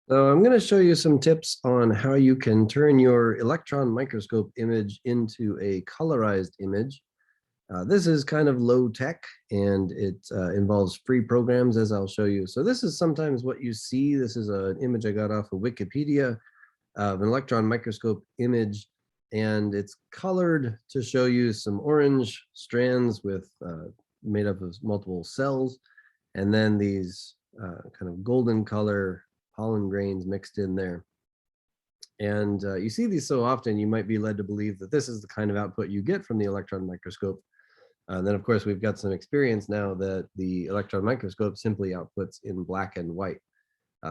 So I'm going to show you some tips on how you can turn your electron microscope image into a colorized image. This is kind of low tech and it involves free programs, as I'll show you. So this is sometimes what you see. This is an image I got off of Wikipedia of an electron microscope image, and it's colored to show you some orange strands with made up of multiple cells, and then these kind of golden color pollen grains mixed in there. And you see these so often, you might be led to believe that this is the kind of output you get from the electron microscope. And then, of course, we've got some experience now that the electron microscope simply outputs in black and white.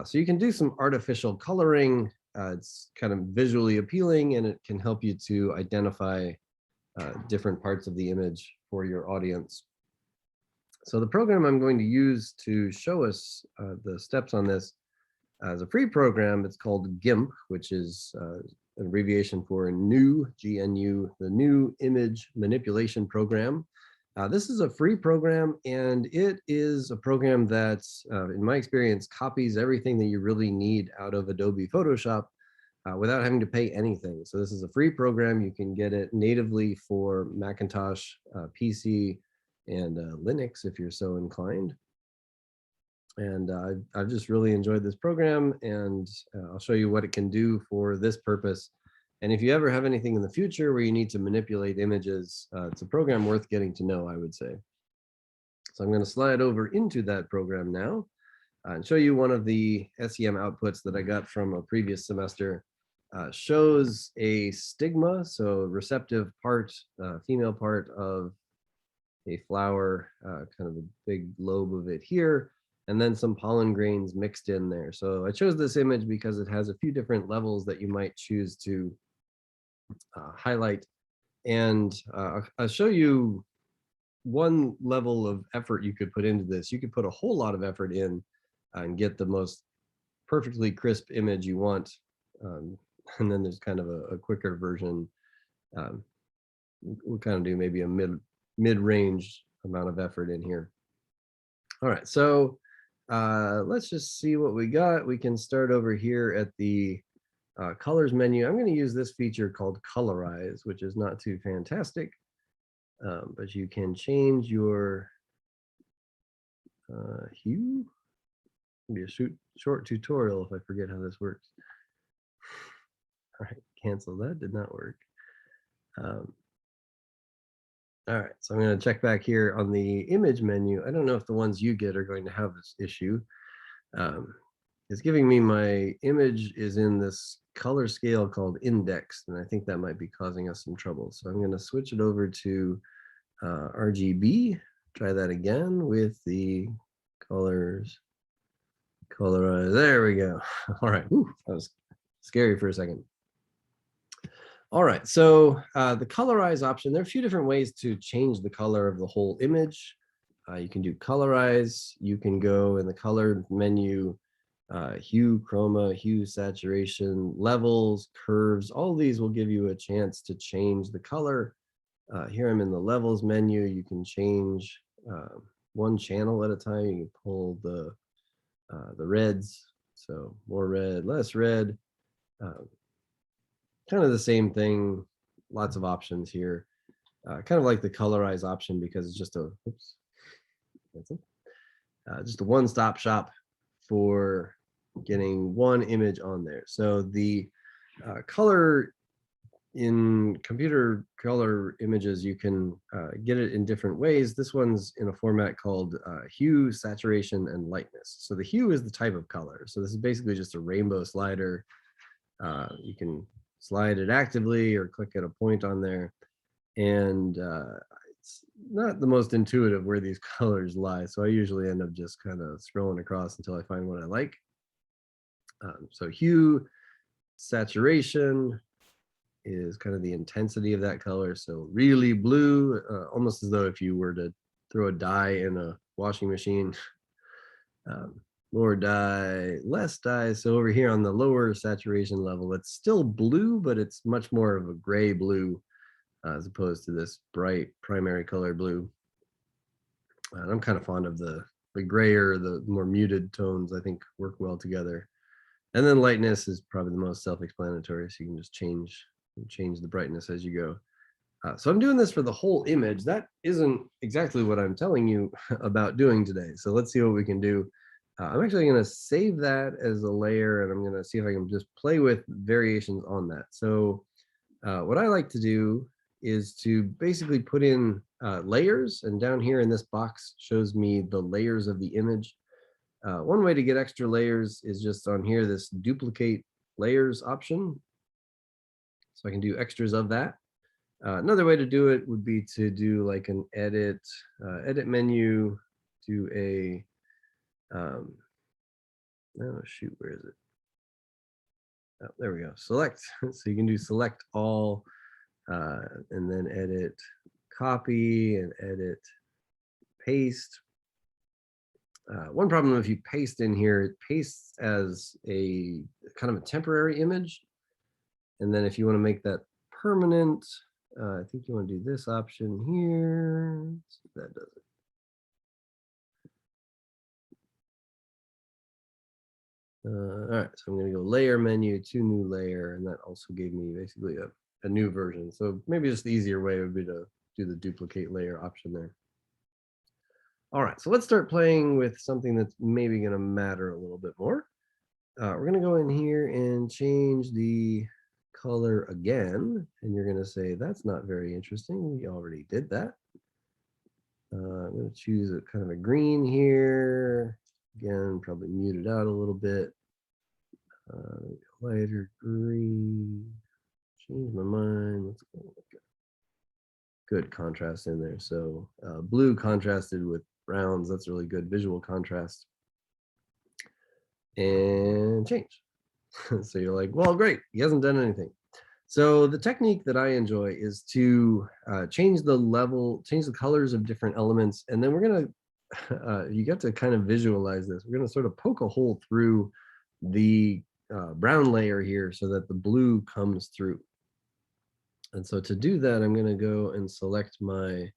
So you can do some artificial coloring. It's kind of visually appealing, and it can help you to identify different parts of the image for your audience. So the program I'm going to use to show us the steps on this as a free program, it's called GIMP, which is an abbreviation for GNU, G-N-U, the New Image Manipulation Program. This is a free program, and it is a program that, in my experience, copies everything that you really need out of Adobe Photoshop without having to pay anything. So this is a free program. You can get it natively for Macintosh, PC, and Linux if you're so inclined. And I've just really enjoyed this program, and I'll show you what it can do for this purpose. And if you ever have anything in the future where you need to manipulate images, it's a program worth getting to know, I would say. So I'm going to slide over into that program now and show you one of the SEM outputs that I got from a previous semester. Shows a stigma, so receptive part, female part of a flower, kind of a big lobe of it here, and then some pollen grains mixed in there. So I chose this image because it has a few different levels that you might choose to highlight. And I'll show you one level of effort you could put into this. You could put a whole lot of effort in and get the most perfectly crisp image you want. And then there's kind of a quicker version. We'll kind of do maybe a mid-range amount of effort in here. All right, so let's just see what we got. We can start over here at the colors menu. I'm going to use this feature called colorize, which is not too fantastic, but you can change your hue. It'll be a short tutorial if I forget how this works. All right, cancel that, did not work. All right, so I'm going to check back here on the image menu. I don't know if the ones you get are going to have this issue. It's giving me my image is in this color scale called indexed, and I think that might be causing us some trouble. So I'm going to switch it over to RGB. Try that again with the colors. Colorize. There we go. All right. Whew, that was scary for a second. All right, so the colorize option, there are a few different ways to change the color of the whole image. You can do colorize, you can go in the color menu, hue, chroma, hue, saturation, levels, curves, all these will give you a chance to change the color. Here I'm in the levels menu, you can change one channel at a time. You can pull the reds, so more red, less red. Kind of the same thing, lots of options here. Kind of like the colorize option because it's just a, oops, that's it. Just a one-stop shop for getting one image on there. So the color in computer color images, you can get it in different ways. This one's in a format called hue, saturation, and lightness. So the hue is the type of color. So this is basically just a rainbow slider. You can slide it actively or click at a point on there. And it's not the most intuitive where these colors lie. So I usually end up just kind of scrolling across until I find what I like. So hue, saturation is kind of the intensity of that color. So really blue, almost as though if you were to throw a dye in a washing machine. More dye, less dye. So over here on the lower saturation level, it's still blue, but it's much more of a gray blue as opposed to this bright primary color blue. And I'm kind of fond of the grayer, the more muted tones, I think work well together. And then lightness is probably the most self-explanatory, so you can just change the brightness as you go. So I'm doing this for the whole image. That isn't exactly what I'm telling you about doing today. So let's see what we can do. I'm actually going to save that as a layer, and I'm going to see if I can just play with variations on that. So what I like to do is to basically put in layers, and down here in this box shows me the layers of the image. One way to get extra layers is just on here, this duplicate layers option. So I can do extras of that. Another way to do it would be to do like an edit menu, do a, oh shoot, where is it? Oh, there we go, select. So you can do select all, and then edit copy and edit paste. One problem if you paste in here, it pastes as a kind of a temporary image. And then if you want to make that permanent, I think you want to do this option here. Let's see if that does it. All right, so I'm going to go layer menu to new layer, and that also gave me basically a new version. So maybe just the easier way would be to do the duplicate layer option there. All right, so let's start playing with something that's maybe going to matter a little bit more. We're going to go in here and change the color again, and you're going to say that's not very interesting. We already did that. I'm going to choose a kind of a green here. Again, probably mute it out a little bit. Lighter green. Change my mind. Let's go. Good contrast in there. So blue contrasted with browns. That's really good visual contrast. And change. So you're like, well, great. He hasn't done anything. So the technique that I enjoy is to change the level, change the colors of different elements. And then we're going to, you get to kind of visualize this. We're going to sort of poke a hole through the brown layer here so that the blue comes through. And so to do that, I'm going to go and select my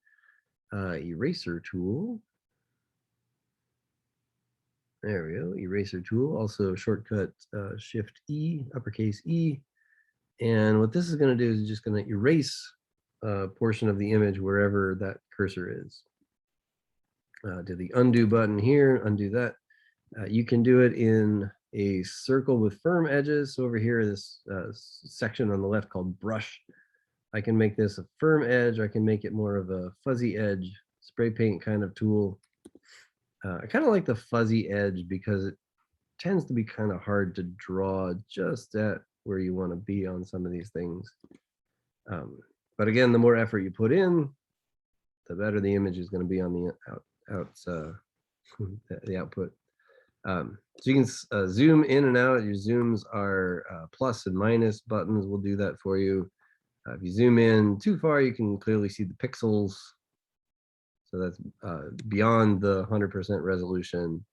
eraser tool. There we go, eraser tool, also shortcut Shift E, uppercase E. And what this is going to do is just going to erase a portion of the image wherever that cursor is. Do the undo button here, undo that. You can do it in a circle with firm edges. So over here, this section on the left called brush. I can make this a firm edge. I can make it more of a fuzzy edge, spray paint kind of tool. I kind of like the fuzzy edge because it tends to be kind of hard to draw just at where you want to be on some of these things. But again, the more effort you put in, the better the image is going to be on the the output. So you can zoom in and out. Your zooms are plus and minus buttons will do that for you. If you zoom in too far, you can clearly see the pixels. So that's beyond the 100% resolution.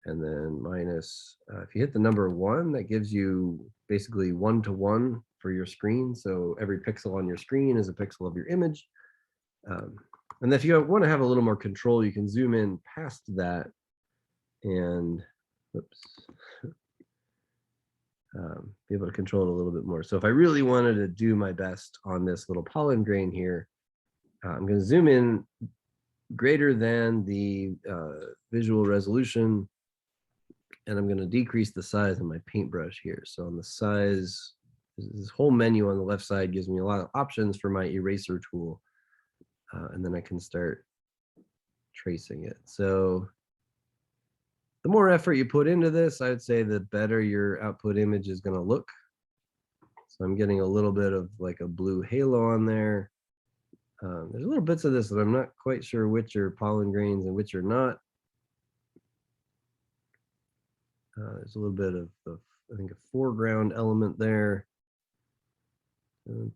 And then minus, if you hit the number 1, that gives you basically 1-to-1 for your screen. So every pixel on your screen is a pixel of your image. And if you want to have a little more control, you can zoom in past that and be able to control it a little bit more. So if I really wanted to do my best on this little pollen grain here, I'm going to zoom in greater than the visual resolution, and I'm going to decrease the size of my paintbrush here. So on the size, this whole menu on the left side gives me a lot of options for my eraser tool, and then I can start tracing it. So the more effort you put into this, I would say the better your output image is going to look. So I'm getting a little bit of like a blue halo on there. There's little bits of this that I'm not quite sure which are pollen grains and which are not. There's a little bit of, I think, a foreground element there. So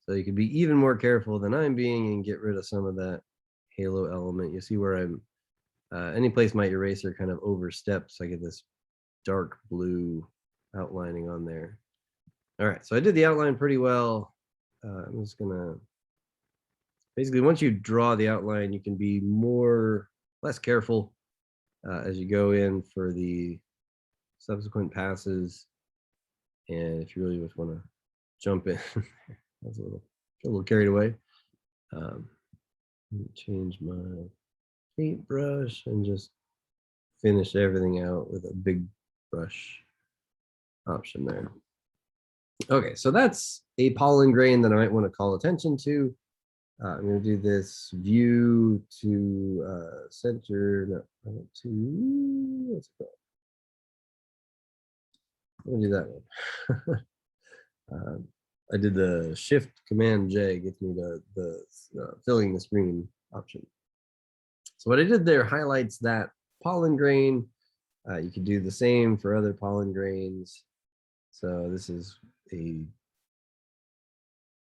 you can be even more careful than I'm being and get rid of some of that halo element. You see where I'm, any place my eraser kind of oversteps, I get this dark blue outlining on there. All right, so I did the outline pretty well. I'm just gonna, basically once you draw the outline, you can be less careful. as you go in for the subsequent passes. And if you really just want to jump in, that's a little carried away. Change my paintbrush and just finish everything out with a big brush option there. Okay, so that's a pollen grain that I might want to call attention to. I'm going to do this view to center, no, to, what's it called? I'm going to do that one. I did the Shift Command J, gets me the filling the screen option. So what I did there highlights that pollen grain. You can do the same for other pollen grains. So this is a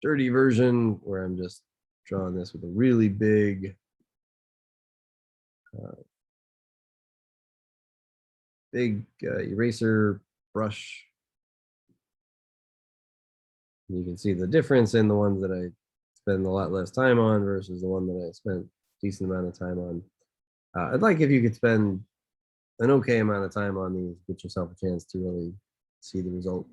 dirty version where I'm just drawing this with a really big eraser brush. You can see the difference in the ones that I spend a lot less time on versus the one that I spent a decent amount of time on. I'd like if you could spend an okay amount of time on these, get yourself a chance to really see the result.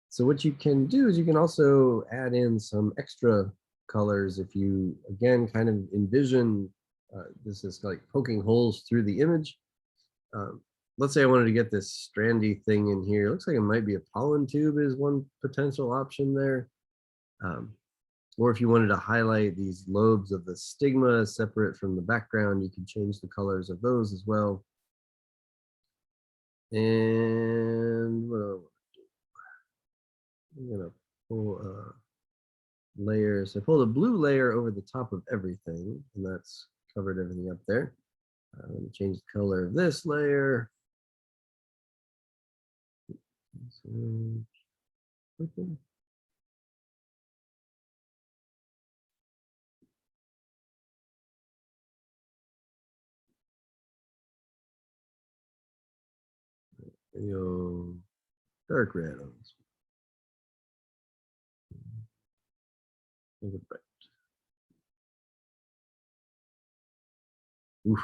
So what you can do is you can also add in some extra colors if you, again, kind of envision this is like poking holes through the image. Let's say I wanted to get this strandy thing in here. It looks like it might be a pollen tube is one potential option there. Or if you wanted to highlight these lobes of the stigma separate from the background, you can change the colors of those as well. And what I'm gonna pull layers. I pulled a blue layer over the top of everything, and that's covered everything up there. I'm going to change the color of this layer. Purple. Dark red on this one. Oof.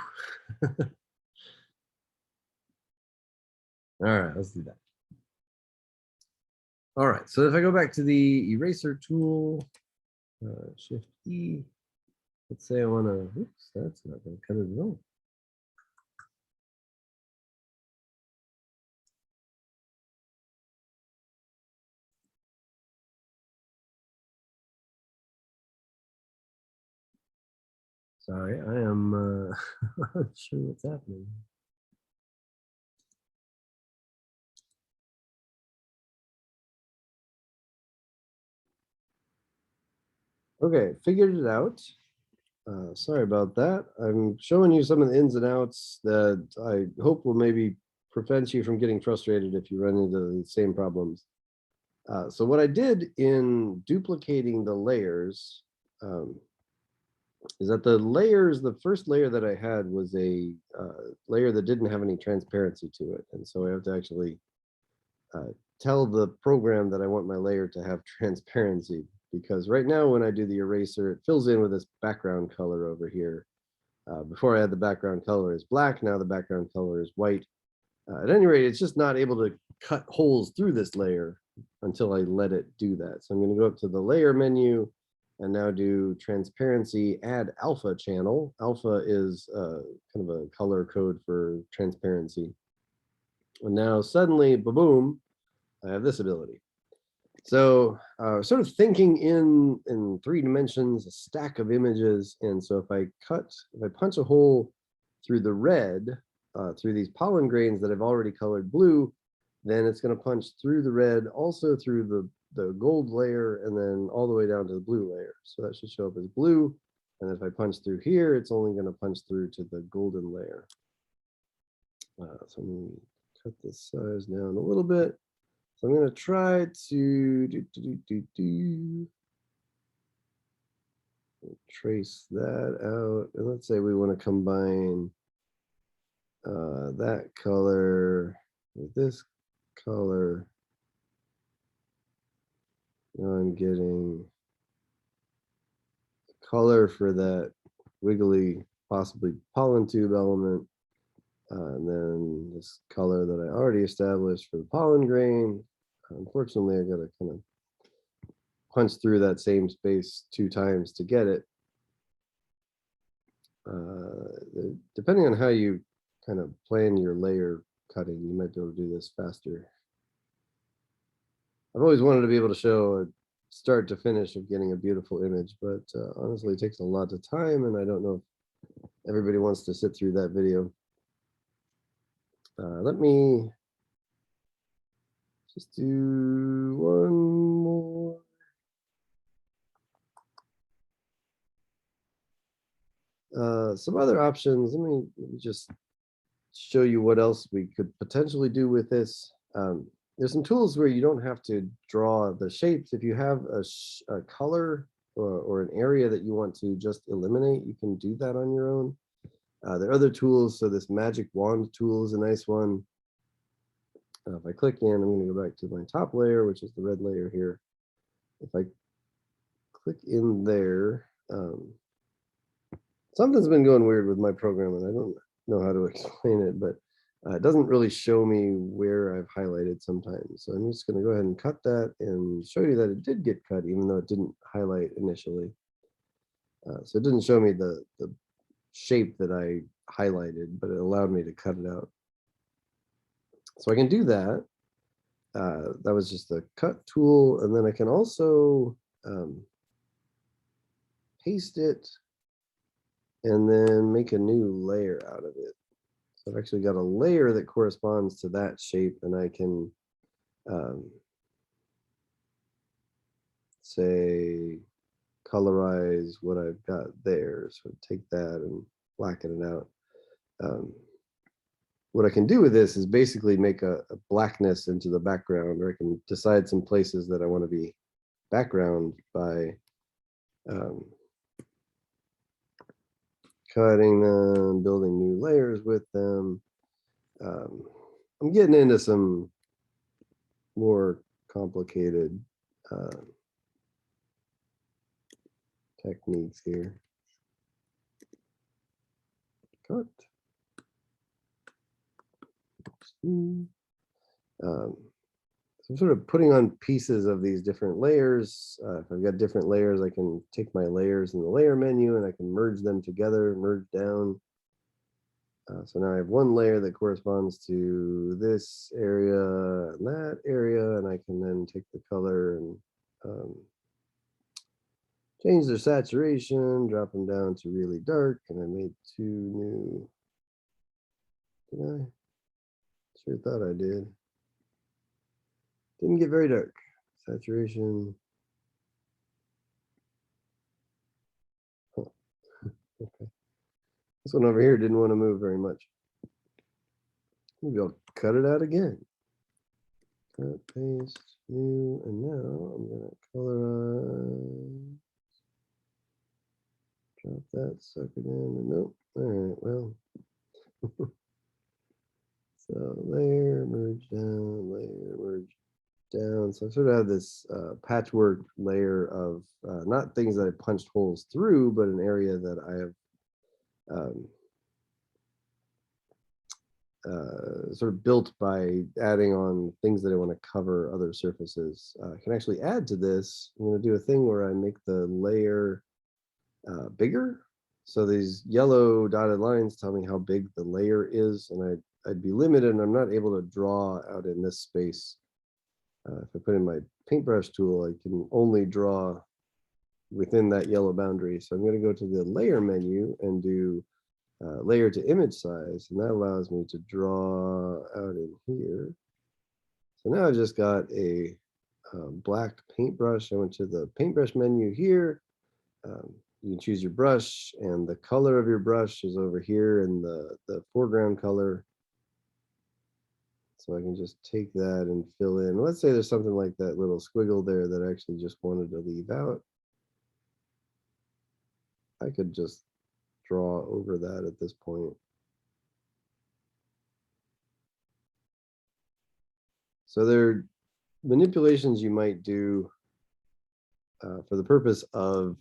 All right, let's do that. All right, so if I go back to the eraser tool, Shift E, let's say I want to, oops, that's not going to cut it at all. Sorry, I am not sure what's happening. Okay, figured it out. Sorry about that. I'm showing you some of the ins and outs that I hope will maybe prevent you from getting frustrated if you run into the same problems. So what I did in duplicating the layers is that the first layer that I had was a layer that didn't have any transparency to it. And so I have to actually tell the program that I want my layer to have transparency, because right now when I do the eraser, it fills in with this background color over here. Before I had the background color is black, now the background color is white. At any rate, it's just not able to cut holes through this layer until I let it do that. So I'm going to go up to the layer menu and now do transparency, add alpha channel. Alpha is kind of a color code for transparency. And now suddenly, ba-boom, I have this ability. So sort of thinking in 3 dimensions, a stack of images. And so if I punch a hole through the red, through these pollen grains that I've already colored blue, then it's going to punch through the red, also through the gold layer, and then all the way down to the blue layer. So that should show up as blue. And if I punch through here, it's only going to punch through to the golden layer. So I'm going to cut this size down a little bit. So I'm going to try to trace that out. And let's say we want to combine that color with this color. Now I'm getting color for that wiggly, possibly pollen tube element. And then this color that I already established for the pollen grain. Unfortunately, I got to kind of punch through that same space 2 times to get it. Depending on how you kind of plan your layer cutting, you might be able to do this faster. I've always wanted to be able to show a start to finish of getting a beautiful image, but honestly, it takes a lot of time, and I don't know if everybody wants to sit through that video. Let me just do one more. Some other options. Let me just show you what else we could potentially do with this. There's some tools where you don't have to draw the shapes. If you have a color or an area that you want to just eliminate, you can do that on your own. There are other tools. So this magic wand tool is a nice one. If I click in, I'm going to go back to my top layer, which is the red layer here. If I click in there, something's been going weird with my program, and I don't know how to explain it, but it doesn't really show me where I've highlighted sometimes. So I'm just going to go ahead and cut that and show you that it did get cut, even though it didn't highlight initially. So it didn't show me the shape that I highlighted, but it allowed me to cut it out. So I can do that. That was just the cut tool. And then I can also paste it and then make a new layer out of it. So I've actually got a layer that corresponds to that shape, and I can say colorize what I've got there. So take that and blacken it out. What I can do with this is basically make a blackness into the background, or I can decide some places that I want to be background by cutting them, building new layers with them. I'm getting into some more complicated techniques here. Cut. So I'm sort of putting on pieces of these different layers. If I've got different layers, I can take my layers in the layer menu and I can merge them together, merge down. So now I have one layer that corresponds to this area and that area, and I can then take the color and change their saturation, drop them down to really dark, and I made 2 new. Did I? Sure thought I did. Didn't get very dark. Saturation. Huh. Okay. This one over here didn't want to move very much. Maybe I'll cut it out again. Cut, paste, new, and now I'm going to colorize. Drop that sucker down. Nope. All right, well. So layer, merge down, layer, merge down. So I sort of have this patchwork layer of not things that I punched holes through, but an area that I have sort of built by adding on things that I want to cover other surfaces. I can actually add to this. I'm going to do a thing where I make the layer bigger. So these yellow dotted lines tell me how big the layer is, and I'd be limited, and I'm not able to draw out in this space. If I put in my paintbrush tool, I can only draw within that yellow boundary. So I'm going to go to the layer menu and do layer to image size, and that allows me to draw out in here. So now I've just got a black paintbrush. I went to the paintbrush menu here. You can choose your brush, and the color of your brush is over here in the foreground color. So I can just take that and fill in. Let's say there's something like that little squiggle there that I actually just wanted to leave out. I could just draw over that at this point. So there are manipulations you might do for the purpose of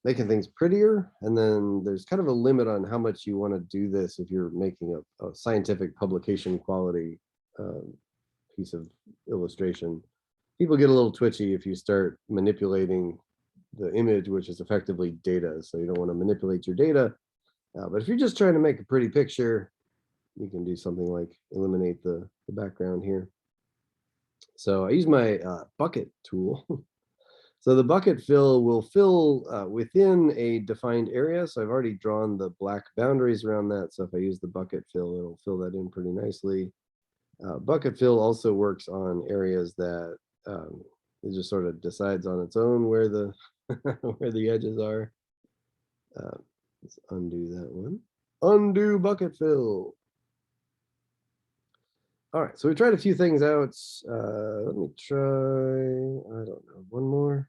making things prettier. And then there's kind of a limit on how much you want to do this if you're making a scientific publication quality piece of illustration. People get a little twitchy if you start manipulating the image, which is effectively data. So you don't want to manipulate your data. But if you're just trying to make a pretty picture, you can do something like eliminate the background here. So I use my bucket tool. So the bucket fill will fill within a defined area. So I've already drawn the black boundaries around that. So if I use the bucket fill, it'll fill that in pretty nicely. Bucket fill also works on areas that it just sort of decides on its own where the where the edges are. Let's undo that one. Undo bucket fill. All right, so we tried a few things out. Let me try, I don't know, one more.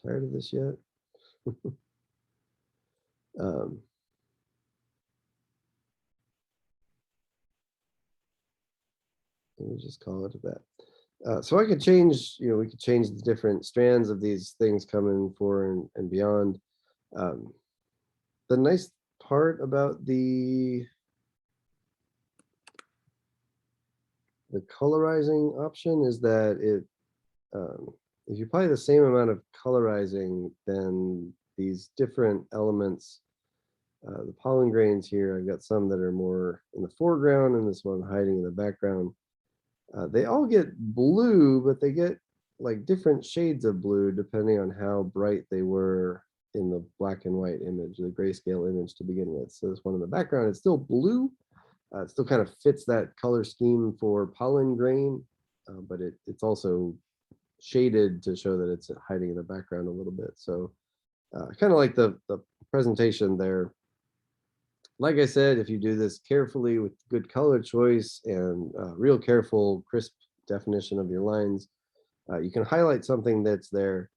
Tired of this yet? um, let me just call it that. So I could change, we could change the different strands of these things coming for and beyond. The nice part about the colorizing option is that it, if you apply the same amount of colorizing, then these different elements, the pollen grains here, I've got some that are more in the foreground and this one hiding in the background. They all get blue, but they get like different shades of blue depending on how bright they were in the black and white image, the grayscale image to begin with. So this one in the background, it's still blue. It still kind of fits that color scheme for pollen grain, but it's also shaded to show that it's hiding in the background a little bit. So kind of like the presentation there. Like I said, if you do this carefully with good color choice and real careful, crisp definition of your lines, you can highlight something that's there.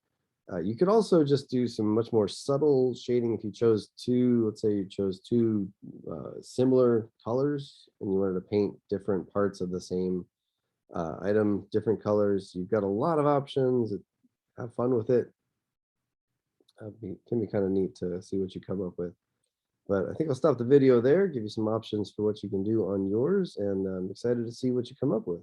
You could also just do some much more subtle shading if you chose two, let's say you chose two similar colors and you wanted to paint different parts of the same item, different colors. You've got a lot of options. Have fun with it. It can be kind of neat to see what you come up with. But I think I'll stop the video there, give you some options for what you can do on yours, and I'm excited to see what you come up with.